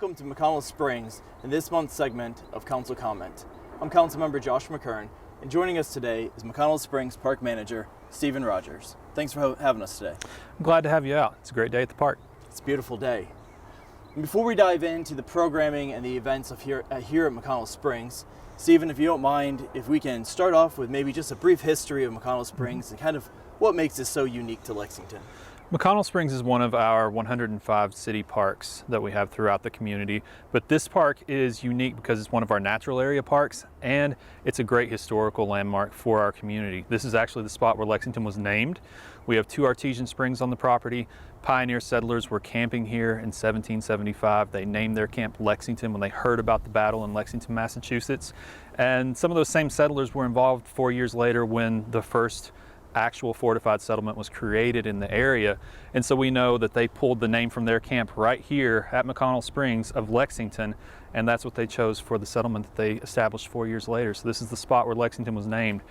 welcome to McConnell Springs in this month's segment of Council Comment. I'm Councilmember Josh McCurn, and joining us today is McConnell Springs Park Manager Stephen Rogers. Thanks for having us today. I'm glad to have you out. It's a great day at the park. It's a beautiful day. And before we dive into the programming and the events of here at McConnell Springs, Stephen, if you don't mind, if we can start off with maybe just a brief history of McConnell Springs and kind of what makes this so unique to Lexington. McConnell Springs is one of our 105 city parks that we have throughout the community, but this park is unique because it's one of our natural area parks and it's a great historical landmark for our community. This is actually the spot where Lexington was named. We have 2 artesian springs on the property. Pioneer settlers were camping here in 1775. They named their camp Lexington when they heard about the battle in Lexington, Massachusetts. And some of those same settlers were involved 4 years later when the first actual fortified settlement was created in the area. And so we know that they pulled the name from their camp right here at McConnell Springs of Lexington, and that's what they chose for the settlement that they established 4 years later. So this is the spot where Lexington was named.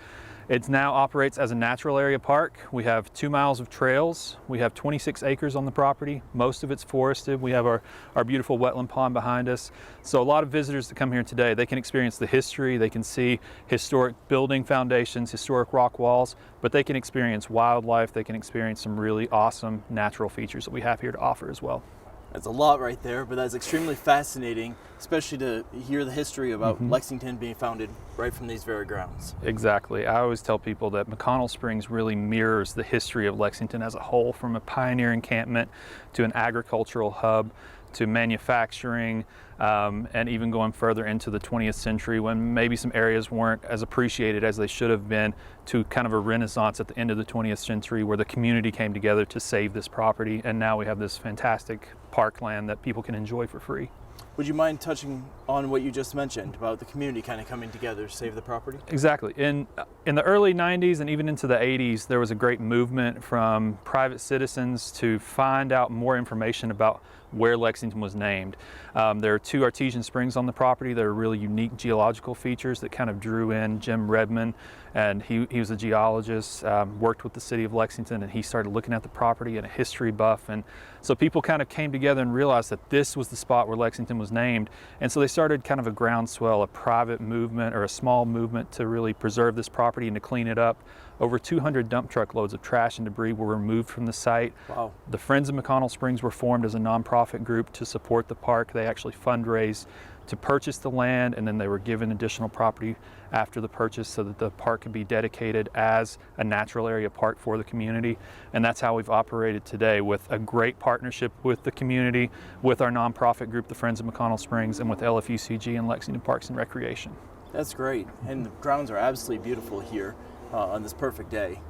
It now operates as a natural area park. We have 2 miles of trails. We have 26 acres on the property. Most of it's forested. We have our beautiful wetland pond behind us. So a lot of visitors that come here today, they can experience the history, they can see historic building foundations, historic rock walls, but they can experience wildlife, they can experience some really awesome natural features that we have here to offer as well. That's a lot right there, but that's extremely fascinating, especially to hear the history about Lexington being founded right from these very grounds. Exactly. I always tell people that McConnell Springs really mirrors the history of Lexington as a whole, from a pioneer encampment to an agricultural hub to manufacturing, and even going further into the 20th century when maybe some areas weren't as appreciated as they should have been, to kind of a renaissance at the end of the 20th century where the community came together to save this property, and now we have this fantastic parkland that people can enjoy for free. Would you mind touching on what you just mentioned about the community kind of coming together to save the property? Exactly. In the early 90s and even into the 80s, there was a great movement from private citizens to find out more information about where Lexington was named. There are 2 artesian springs on the property. There are really unique geological features that kind of drew in Jim Redmond, and he was a geologist, worked with the city of Lexington, and he started looking at the property and a history buff. And so people kind of came together and realized that this was the spot where Lexington was named. And so they started kind of a groundswell, a private movement or a small movement to really preserve this property and to clean it up. Over 200 dump truck loads of trash and debris were removed from the site. Wow. The Friends of McConnell Springs were formed as a nonprofit group to support the park. They actually fundraised to purchase the land, and then they were given additional property after the purchase so that the park could be dedicated as a natural area park for the community. And that's how we've operated today, with a great partnership with the community, with our nonprofit group, the Friends of McConnell Springs, and with LFUCG and Lexington Parks and Recreation. That's great, and the grounds are absolutely beautiful here on this perfect day.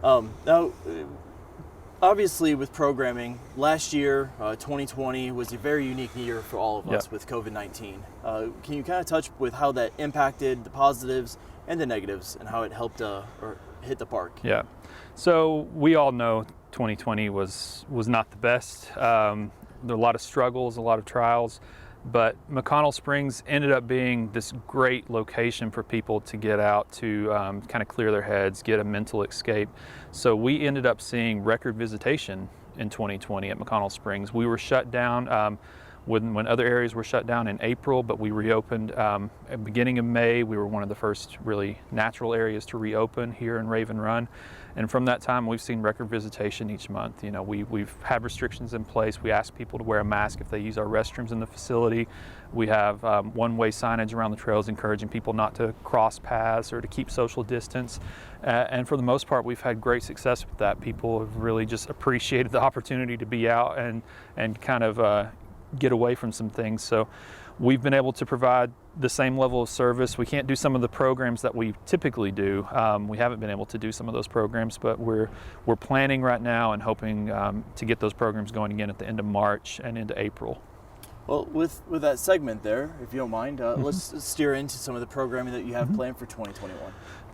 Now, obviously with programming, last year, 2020, was a very unique year for all of us with COVID-19. Can you kind of touch with how that impacted the positives and the negatives and how it helped or hit the park? Yeah, so we all know 2020 was not the best. There were a lot of struggles, a lot of trials, but McConnell Springs ended up being this great location for people to get out to kind of clear their heads, get a mental escape. So we ended up seeing record visitation in 2020 at McConnell Springs. We were shut down when other areas were shut down in April, but we reopened at the beginning of May. We were one of the first really natural areas to reopen here in Raven Run. And from that time, we've seen record visitation each month. You know, we've had restrictions in place. We ask people to wear a mask if they use our restrooms in the facility. We have one-way signage around the trails encouraging people not to cross paths or to keep social distance. And for the most part, we've had great success with that. People have really just appreciated the opportunity to be out and kind of get away from some things. So we've been able to provide the same level of service. We can't do some of the programs that we typically do. We haven't been able to do some of those programs, but we're planning right now and hoping to get those programs going again at the end of March and into April. Well, with that segment there, if you don't mind, let's steer into some of the programming that you have planned for 2021.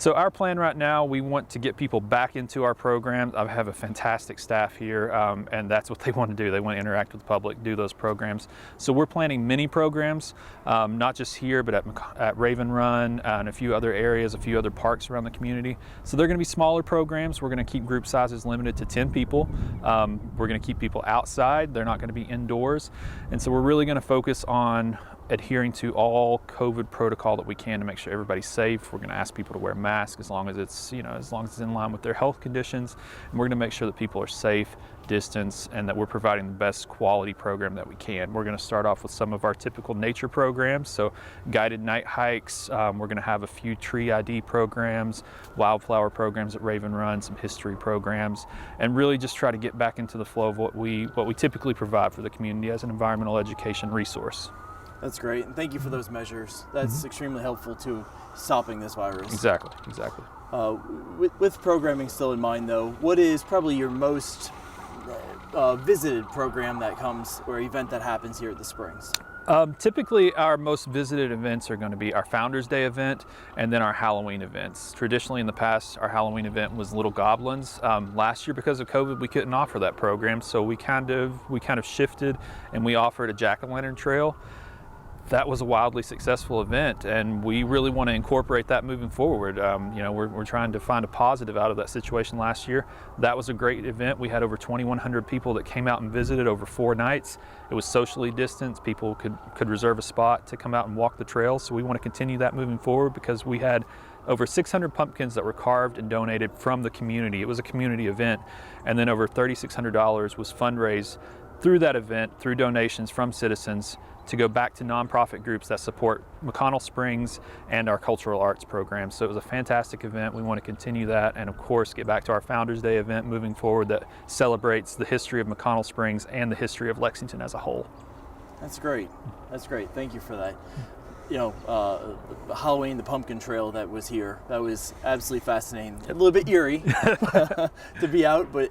So our plan right now, we want to get people back into our programs. I have a fantastic staff here, and that's what they want to do. They want to interact with the public, do those programs. So we're planning mini programs, not just here, but at Raven Run and a few other areas, a few other parks around the community. So they're going to be smaller programs. We're going to keep group sizes limited to 10 people. We're going to keep people outside. They're not going to be indoors. And so we're really really going to focus on adhering to all COVID protocol that we can to make sure everybody's safe. We're going to ask people to wear masks as long as it's, as long as it's in line with their health conditions. And we're going to make sure that people are safe, distance, and that we're providing the best quality program that we can. We're going to start off with some of our typical nature programs, so guided night hikes. We're going to have a few tree ID programs, wildflower programs at Raven Run, some history programs, and really just try to get back into the flow of what we typically provide for the community as an environmental education resource. That's great, and thank you for those measures. That's extremely helpful to stopping this virus. Exactly. With programming still in mind, though, what is probably your most visited program that comes or event that happens here at the Springs? Typically, our most visited events are going to be our Founders Day event and then our Halloween events. Traditionally, in the past, our Halloween event was Little Goblins. Last year, because of COVID, we couldn't offer that program, so we kind of shifted and we offered a jack-o'-lantern trail. That was a wildly successful event, and we really want to incorporate that moving forward. We're trying to find a positive out of that situation last year. That was a great event. We had over 2,100 people that came out and visited over 4 nights. It was socially distanced. People could reserve a spot to come out and walk the trails. So we want to continue that moving forward because we had over 600 pumpkins that were carved and donated from the community. It was a community event, and then over $3,600 was fundraised through that event, through donations from citizens, to go back to nonprofit groups that support McConnell Springs and our cultural arts program. So it was a fantastic event. We want to continue that, and of course get back to our Founders Day event moving forward that celebrates the history of McConnell Springs and the history of Lexington as a whole. That's great. Thank you for that. Halloween, the pumpkin trail that was here, that was absolutely fascinating. A little bit eerie to be out, but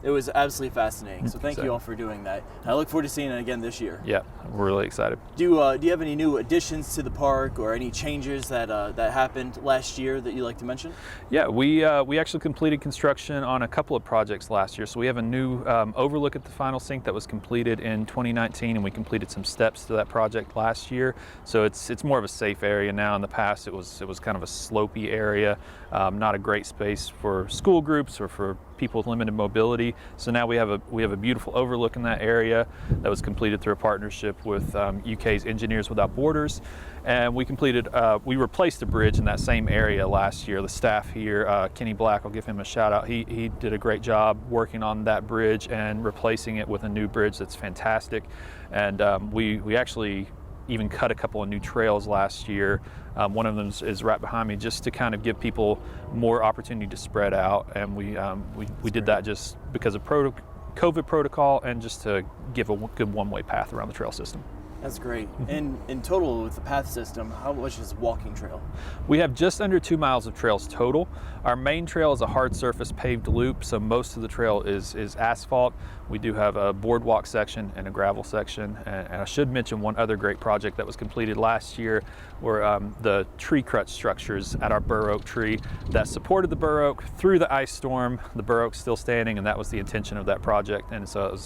it was absolutely fascinating. So thank you all for doing that. I look forward to seeing it again this year. Yeah, we're really excited. Do you have any new additions to the park or any changes that happened last year that you'd like to mention? Yeah, we actually completed construction on a couple of projects last year. So we have a new overlook at the final sink that was completed in 2019, and we completed some steps to that project last year. So it's more of a safe area now. In the past, it was kind of a slopey area, not a great space for school groups or for people with limited mobility. So now we have a beautiful overlook in that area that was completed through a partnership with UK's Engineers Without Borders, and we replaced a bridge in that same area last year. The staff here, Kenny Black, I'll give him a shout out. He did a great job working on that bridge and replacing it with a new bridge that's fantastic. And we actually even cut a couple of new trails last year. One of them is right behind me, just to kind of give people more opportunity to spread out. And we did that just because of COVID protocol and just to give a good one-way path around the trail system. That's great. And in total, with the path system, how much is walking trail? We have just under 2 miles of trails total. Our main trail is a hard surface paved loop, so most of the trail is asphalt. We do have a boardwalk section and a gravel section. And I should mention one other great project that was completed last year were the tree crutch structures at our bur oak tree that supported the bur oak through the ice storm. The bur oak's still standing, and that was the intention of that project. And so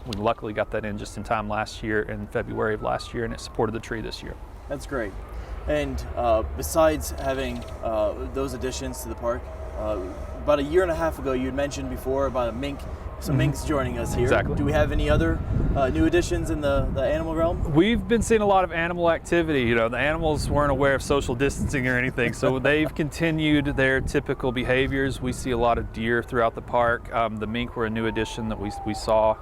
we luckily got that in just in time last year, in February of last year, and it supported the tree this year. That's great. And besides having those additions to the park, about a year and a half ago, you had mentioned before about a mink. Some minks joining us here. Exactly. Do we have any other new additions in the animal realm? We've been seeing a lot of animal activity. The animals weren't aware of social distancing or anything, so they've continued their typical behaviors. We see a lot of deer throughout the park. The mink were a new addition that we saw,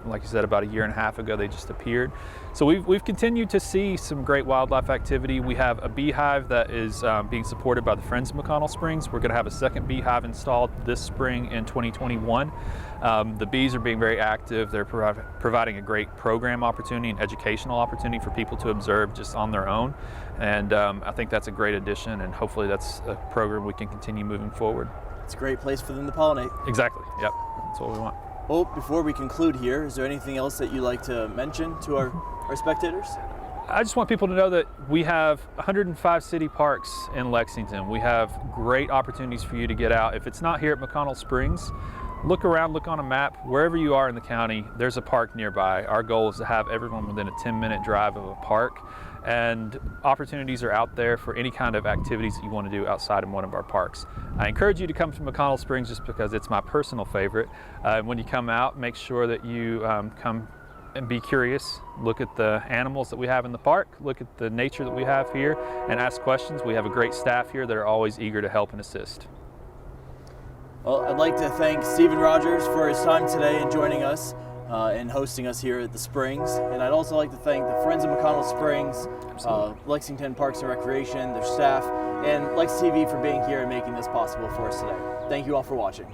like you said, about a year and a half ago. They just appeared. So we've continued to see some great wildlife activity. We have a beehive that is being supported by the Friends of McConnell Springs. We're going to have a second beehive installed this spring in 2021. The bees are being very active. They're providing a great program opportunity and educational opportunity for people to observe just on their own. And I think that's a great addition, and hopefully that's a program we can continue moving forward. It's a great place for them to pollinate. Exactly, yep, that's what we want. Well, before we conclude here, is there anything else that you'd like to mention to our spectators? I just want people to know that we have 105 city parks in Lexington. We have great opportunities for you to get out. If it's not here at McConnell Springs, look around, look on a map. Wherever you are in the county, there's a park nearby. Our goal is to have everyone within a 10-minute drive of a park, and opportunities are out there for any kind of activities that you want to do outside of one of our parks. I encourage you to come to McConnell Springs just because it's my personal favorite. When you come out, make sure that you come and be curious. Look at the animals that we have in the park, look at the nature that we have here, and ask questions. We have a great staff here that are always eager to help and assist. Well, I'd like to thank Stephen Rogers for his time today and joining us and hosting us here at the Springs. And I'd also like to thank the Friends of McConnell Springs, Lexington Parks and Recreation, their staff, and Lex TV for being here and making this possible for us today. Thank you all for watching.